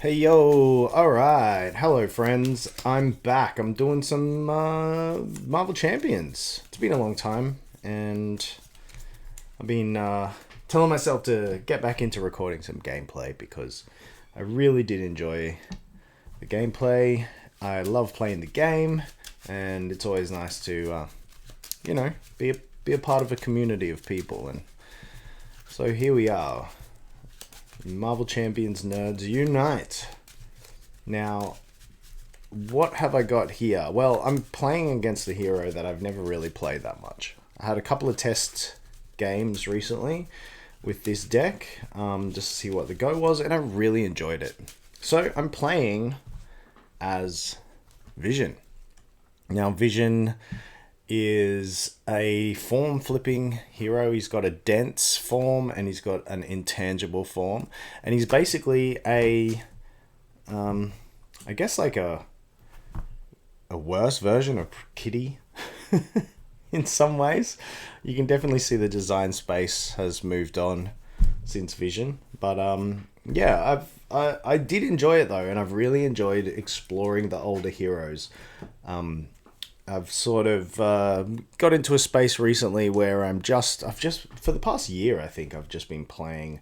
Hey yo, alright, hello friends, I'm back. I'm doing some Marvel Champions. It's been a long time, and I've been telling myself to get back into recording some gameplay because I really did enjoy the gameplay. I love playing the game, and it's always nice to, you know, be a part of a community of people. And so here we are. Marvel Champions Nerds Unite. Now, what have I got here? Well, I'm playing against a hero that I've never really played that much. I had a couple of test games recently with this deck, just to see what the go was, and I really enjoyed it. So I'm playing as Vision. Now, Vision is a form flipping hero. He's got a dense form and he's got an intangible form, and he's basically I guess like a worse version of Kitty. In some ways, you can definitely see the design space has moved on since Vision, but yeah, I did enjoy it though, and I've really enjoyed exploring the older heroes. I've sort of got into a space recently where I've just for the past year, I think I've just been playing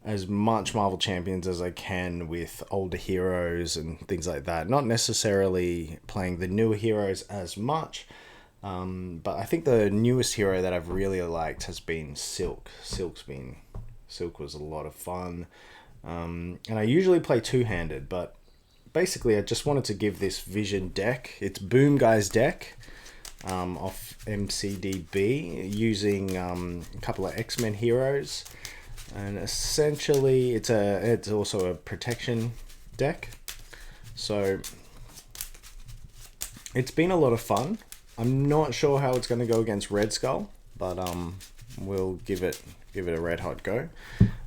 as much Marvel Champions as I can with older heroes and things like that. Not necessarily playing the newer heroes as much, but I think the newest hero that I've really liked has been Silk. Silk was a lot of fun, and I usually play two-handed, but basically I just wanted to give this Vision deck. It's Boom Guy's deck, off MCDB, using a couple of X-Men heroes. And essentially, it's also a protection deck. So it's been a lot of fun. I'm not sure how it's going to go against Red Skull, but we'll give it a red hot go.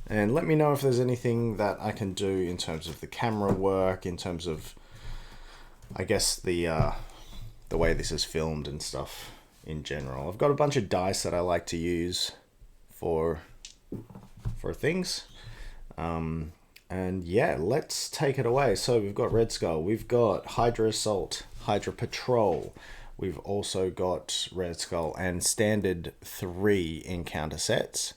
And let me know if there's anything that I can do in terms of the camera work, in terms of, I guess, the way this is filmed and stuff in general. I've got a bunch of dice that I like to use for things. And yeah, let's take it away. So we've got Red Skull, we've got Hydra Assault, Hydra Patrol, we've also got Red Skull and standard 3 encounter sets.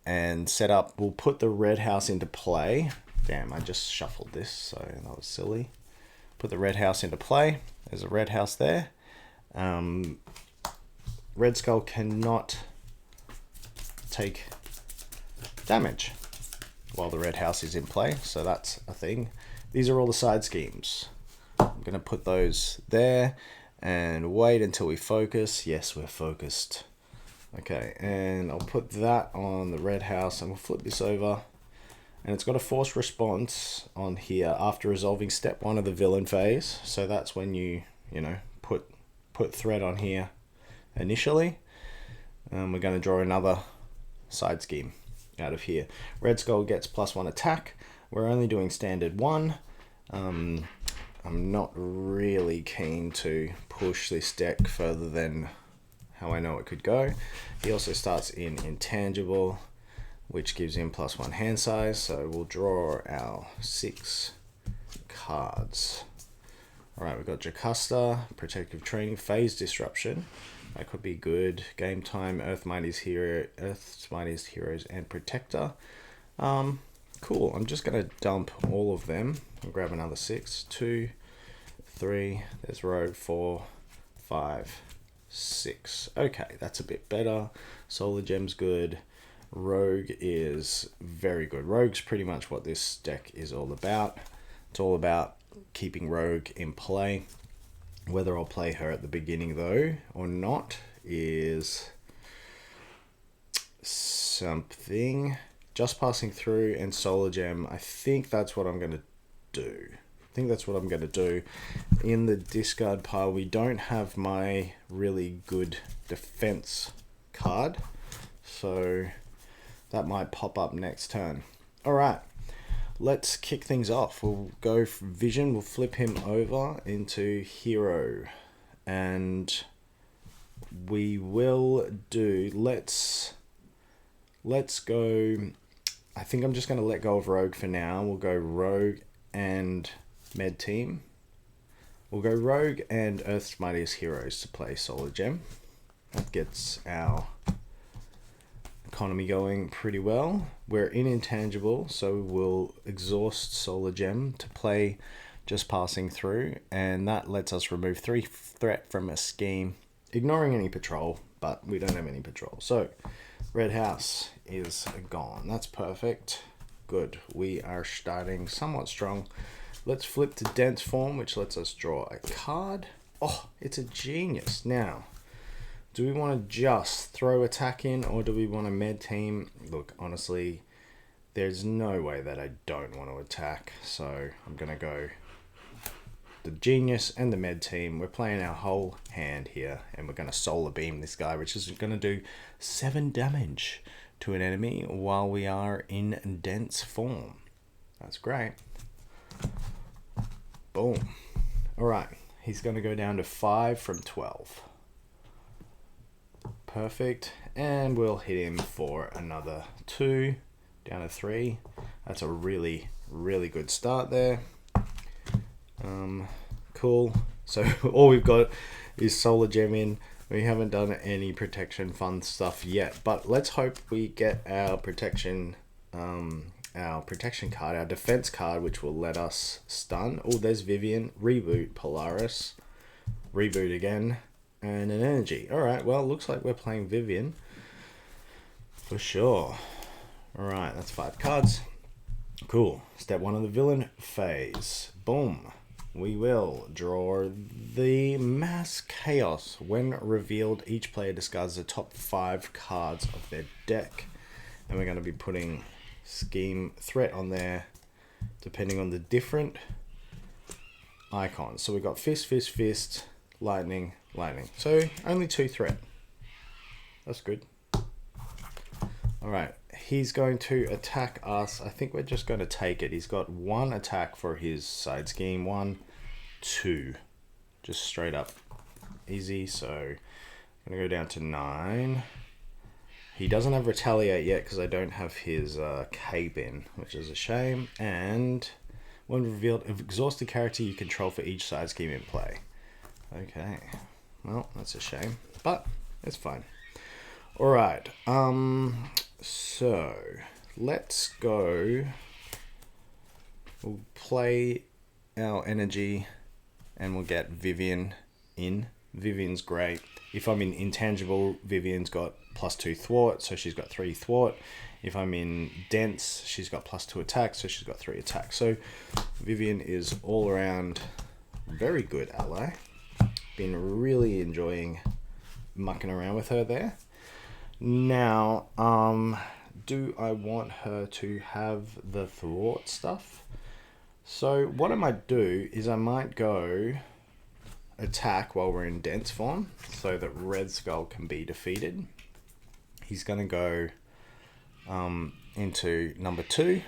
And set up, we'll put the Red House into play. Damn, I just shuffled this, so that was silly. Put the Red House into play. There's a Red House there. Red Skull cannot take damage while the Red House is in play, so that's a thing. These are all the side schemes. I'm gonna put those there and wait until we focus. Yes, we're focused. Okay, and I'll put that on the Red House, and we'll flip this over, and it's got a forced response on here after resolving step 1 of the villain phase. So that's when you put threat on here initially. We're going to draw another side scheme out of here. Red Skull gets +1 attack. We're only doing standard 1. I'm not really keen to push this deck further than how I know it could go. He also starts in intangible, which gives him +1 hand size. So we'll draw our 6 cards. Alright, we've got Jocasta, Protective Training, Phase Disruption. That could be good. Game Time, Earth's Mightiest Heroes, and Protector. Cool. I'm just going to dump all of them and grab another 6. 2, 3, there's Rogue, 4, 5, 6. Okay, that's a bit better. Solar Gem's good. Rogue is very good. Rogue's pretty much what this deck is all about. It's all about keeping Rogue in play. Whether I'll play her at the beginning though or not is something. Just Passing Through and Solar Gem, I think that's what I'm going to do. In the discard pile, we don't have my really good defense card, so that might pop up next turn. Alright, let's kick things off. We'll go for Vision, we'll flip him over into Hero, and we will do, let's go, I think I'm just going to let go of Rogue for now. We'll go Rogue and Med Team. We'll go Rogue and Earth's Mightiest Heroes to play Solar Gem. That gets our economy going pretty well. We're in Intangible, so we'll exhaust Solar Gem to play Just Passing Through, and that lets us remove 3 threat from a scheme, ignoring any patrol, but we don't have any patrol. So, Red House is gone. That's perfect. Good. We are starting somewhat strong. Let's flip to Dense Form, which lets us draw a card. Oh, it's a genius. Now, do we want to just throw attack in, or do we want to Med Team? Look, honestly, there's no way that I don't want to attack, so I'm going to go the Genius and the Med Team. We're playing our whole hand here, and we're going to Solar Beam this guy, which is going to do 7 damage to an enemy while we are in Dense Form. That's great. Boom. Alright, he's going to go down to 5 from 12. Perfect. And we'll hit him for another 2, down to 3. That's a really, really good start there. Cool. So all we've got is Solar Gem in. We haven't done any protection fun stuff yet, but let's hope we get our protection card, our defense card, which will let us stun. Oh, there's Vivian, reboot Polaris, reboot again, and an energy. All right, well, looks like we're playing Vivian for sure. All right, that's 5 cards. Cool. Step 1 of the villain phase. Boom. We will draw the Mass Chaos. When revealed, each player discards the top 5 cards of their deck. And we're going to be putting Scheme Threat on there, depending on the different icons. So we've got Fist, Fist, Fist, Lightning, Lightning. So only 2 threat. That's good. Alright, he's going to attack us. I think we're just going to take it. He's got 1 attack for his side scheme. 1, 2. Just straight up easy. So I'm going to go down to 9. He doesn't have Retaliate yet because I don't have his cape in, which is a shame. And when revealed, exhaust the character you control for each side scheme in play. Okay, well, that's a shame, but it's fine. Alright, so let's go. We'll play our energy and we'll get Vivian in. Vivian's great. If I'm in Intangible, Vivian's got +2 thwart, so she's got 3 thwart. If I'm in Dense, she's got +2 attack, so she's got 3 attack. So Vivian is all around very good ally. Been really enjoying mucking around with her there. Now, do I want her to have the thwart stuff? So what I might do is I might go attack while we're in Dense Form so that Red Skull can be defeated. He's going to go into number 2,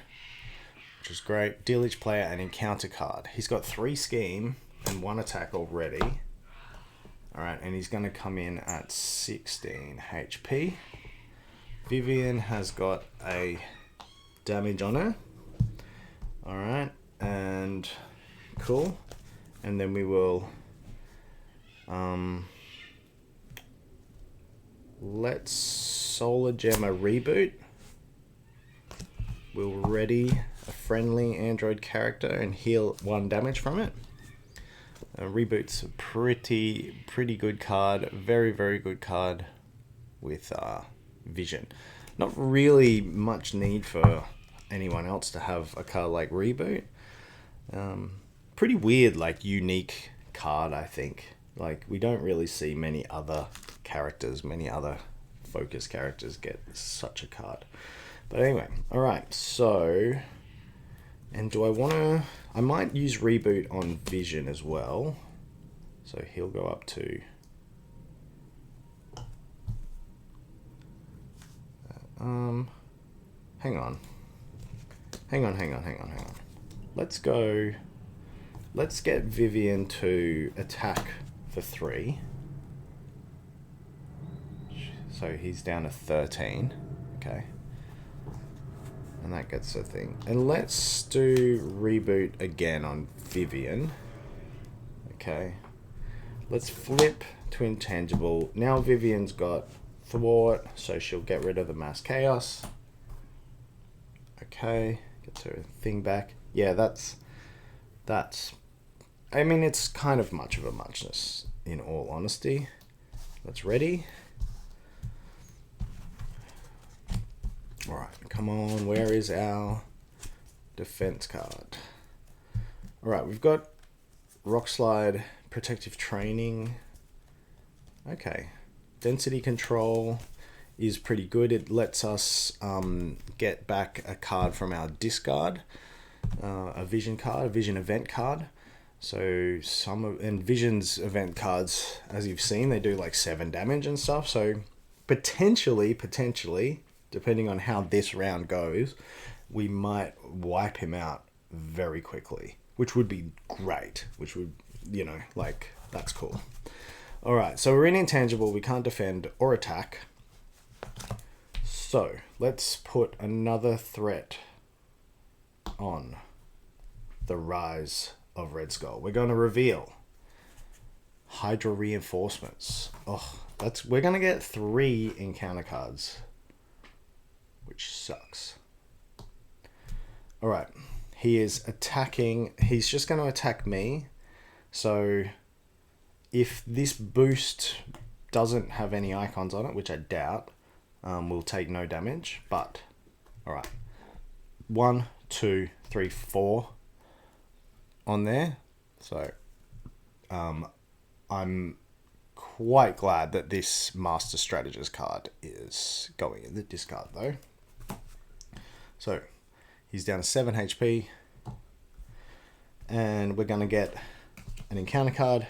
which is great. Deal each player an encounter card. He's got 3 scheme and 1 attack already. Alright, and he's going to come in at 16 HP. Vivian has got a damage on her. Alright, and cool. And then we will let's Solar Gem a reboot. We'll ready a friendly android character and heal 1 damage from it. Reboot's a pretty good card. Very, very good card with Vision. Not really much need for anyone else to have a card like Reboot. Pretty weird, like, unique card, I think. Like, we don't really see many other characters, many other focus characters get such a card. But anyway, alright, so... And do I want to... I might use Reboot on Vision as well. So he'll go up to... Hang on. Let's go... Let's get Vivian to attack for 3. So he's down to 13. Okay. And that gets the thing. And let's do reboot again on Vivian. Okay. Let's flip to intangible. Now Vivian's got thwart, so she'll get rid of the mass chaos. Okay. Gets her thing back. Yeah, that's... I mean, it's kind of much of a muchness, in all honesty. That's ready. Alright, come on. Where is our defense card? Alright, we've got Rock Slide, Protective Training. Okay. Density Control is pretty good. It lets us get back a card from our discard. A Vision card, a Vision event card. So and Vision's event cards, as you've seen, they do like 7 damage and stuff. So potentially, depending on how this round goes, we might wipe him out very quickly, which would be great. Which would, you know, like, that's cool. All right, so we're in intangible. We can't defend or attack. So let's put another threat on the Rise of Red Skull. We're going to reveal Hydra Reinforcements. Oh, we're going to get 3 encounter cards, which sucks. All right, he is attacking. He's just going to attack me. So if this boost doesn't have any icons on it, which I doubt, we'll take no damage. But all right, 1, 2, 3, 4 on there. So I'm quite glad that this Master Strategist card is going in the discard though. So he's down to 7 HP, and we're going to get an encounter card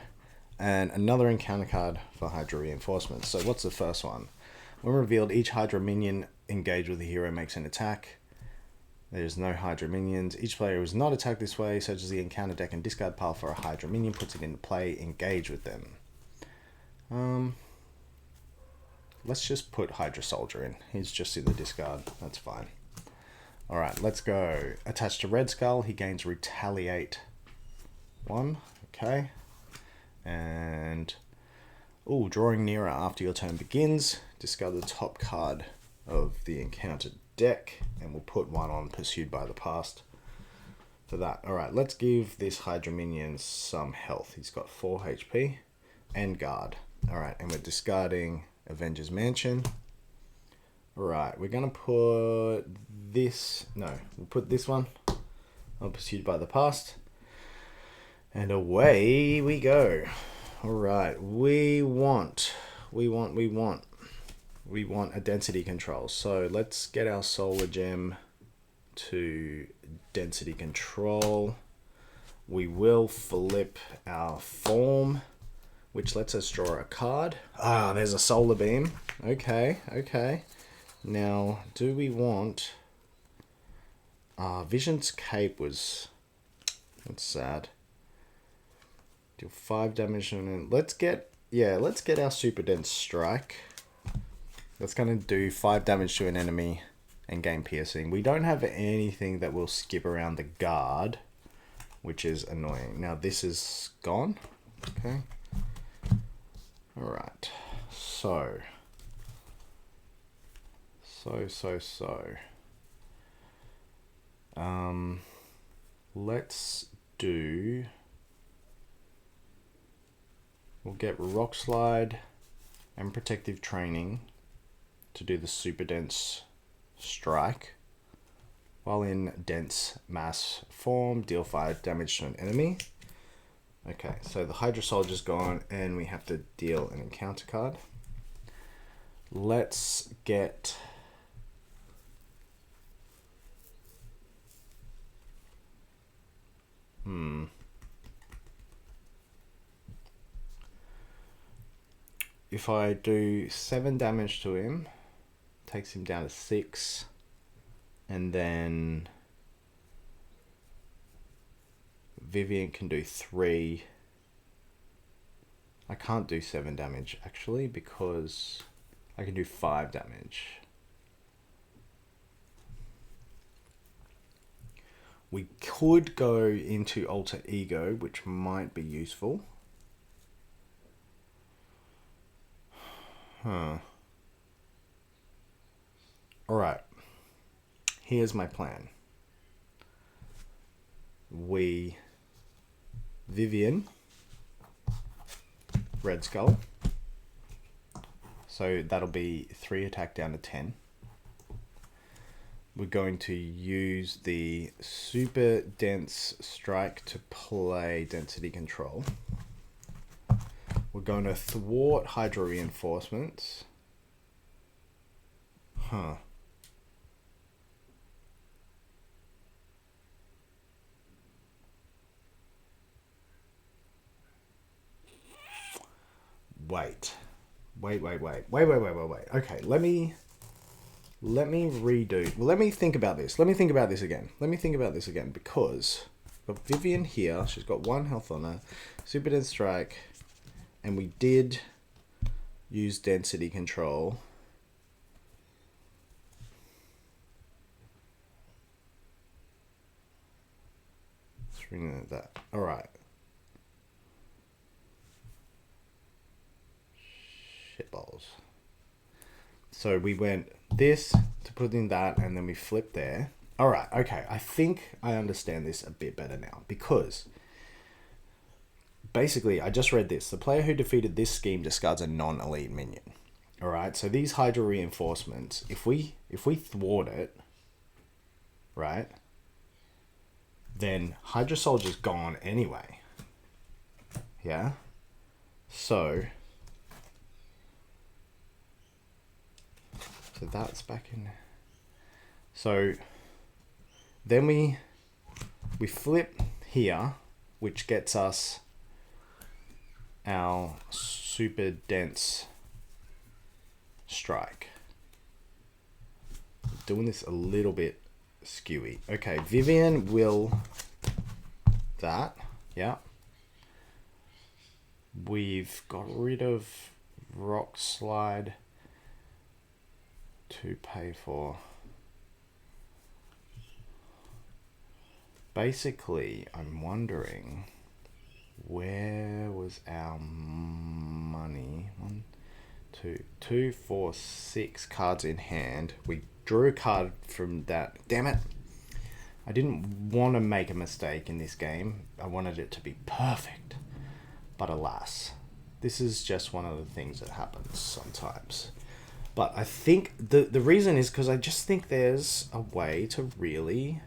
and another encounter card for Hydra Reinforcements. So what's the first one? When revealed, each Hydra minion engaged with the hero makes an attack. There's no Hydra minions. Each player who is not attacked this way searches the encounter deck and discard pile for a Hydra minion, puts it into play, engage with them. Let's just put Hydra Soldier in. He's just in the discard. That's fine. Alright, let's go. Attached to Red Skull, he gains Retaliate 1. Okay. And... oh, drawing nearer after your turn begins. Discard the top card of the encountered deck, and we'll put 1 on Pursued by the Past for that. Alright, let's give this Hydra minion some health. He's got 4 HP and guard. Alright, and we're discarding Avengers Mansion. Alright, we're going to put this... no, we'll put this one on Pursued by the Past. And away we go. Alright, we want a density control. So let's get our solar gem to density control. We will flip our form, which lets us draw a card. Ah, there's a solar beam. Okay. Now, do we want... Vision's cape was... that's sad. Deal 5 damage and let's get our super dense strike. That's going to do 5 damage to an enemy and gain piercing. We don't have anything that will skip around the guard, which is annoying. Now this is gone. Okay. Alright. So. Let's do... we'll get Rock Slide and Protective Training to do the super dense strike. While in dense mass form, deal 5 damage to an enemy. Okay, so the Hydra Soldier's gone and we have to deal an encounter card. Let's get... if I do 7 damage to him, takes him down to 6, and then Vivian can do 3. I can't do 7 damage actually because I can do 5 damage. We could go into Alter Ego, which might be useful. Huh. Alright. Here's my plan. We Vivian, Red Skull. So that'll be 3 attack down to 10. We're going to use the Super Dense Strike to play Density Control. We're going to thwart Hydra Reinforcements. Huh. Wait. Okay, let me redo. Well, let me think about this. Let me think about this again because we've got Vivian here. She's got 1 health on her. Super Dense Strike. And we did use Density Control. Let's rename that. Alright. Shitballs. So we went this to put in that, and then we flipped there. Alright, okay. I think I understand this a bit better now. Because basically, I just read this. The player who defeated this scheme discards a non-elite minion. Alright, so these Hydra Reinforcements, if we thwart it, right, then Hydra Soldier's gone anyway. Yeah? So that's back in. So then we flip here, which gets us our Super Dense Strike. Doing this a little bit skewy. Okay, Vivian will that. Yeah. We've got rid of Rock Slide to pay for. Basically, I'm wondering, where was our money? 1, 2, 2, 4, 6 cards in hand. We drew a card from that. Damn it. I didn't want to make a mistake in this game. I wanted it to be perfect. But alas, this is just one of the things that happens sometimes. But I think the reason is because I just think there's a way to really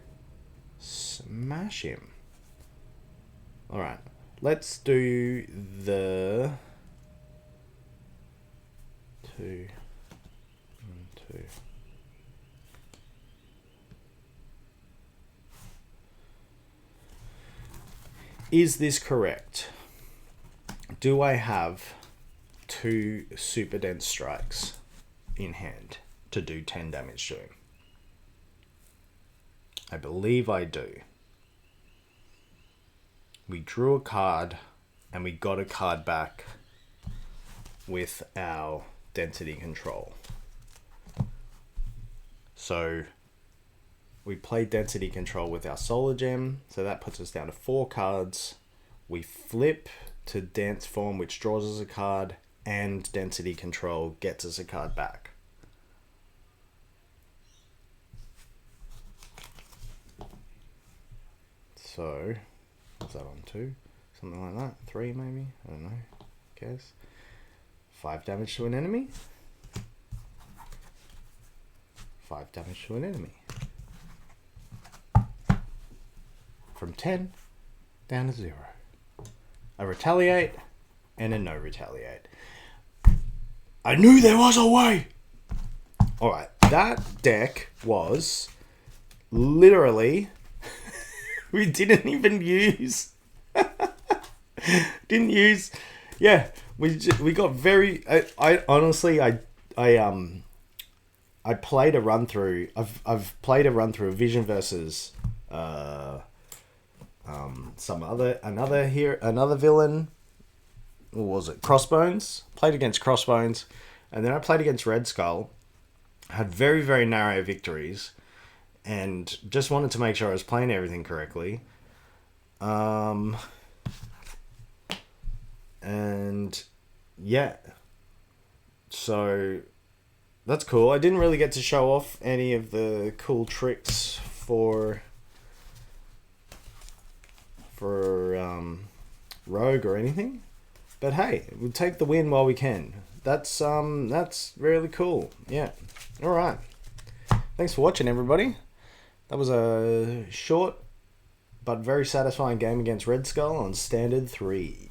smash him. Alright, let's do the 2 and 2. Is this correct? Do I have 2 Super Dense Strikes in hand to do 10 damage to him? I believe I do. We drew a card and we got a card back with our Density Control. So we played Density Control with our Solar Gem, so that puts us down to 4 cards. We flip to Dance Form, which draws us a card, and Density Control gets us a card back. So, what's that on 2? Something like that? 3 maybe? I don't know. Guess. 5 damage to an enemy. 5 damage to an enemy. From 10 down to 0. A retaliate and a no retaliate. I knew there was a way! Alright, that deck was literally... we didn't even use... Yeah, we got very... I honestly, I played a run through... I've played a run through of Vision versus... another villain. What was it? Crossbones. Played against Crossbones, and then I played against Red Skull. Had very, very narrow victories, and just wanted to make sure I was playing everything correctly. And yeah, so that's cool. I didn't really get to show off any of the cool tricks for Rogue or anything, but hey, we'll take the win while we can. That's really cool. Yeah. All right. Thanks for watching, everybody. That was a short but very satisfying game against Red Skull on Standard 3.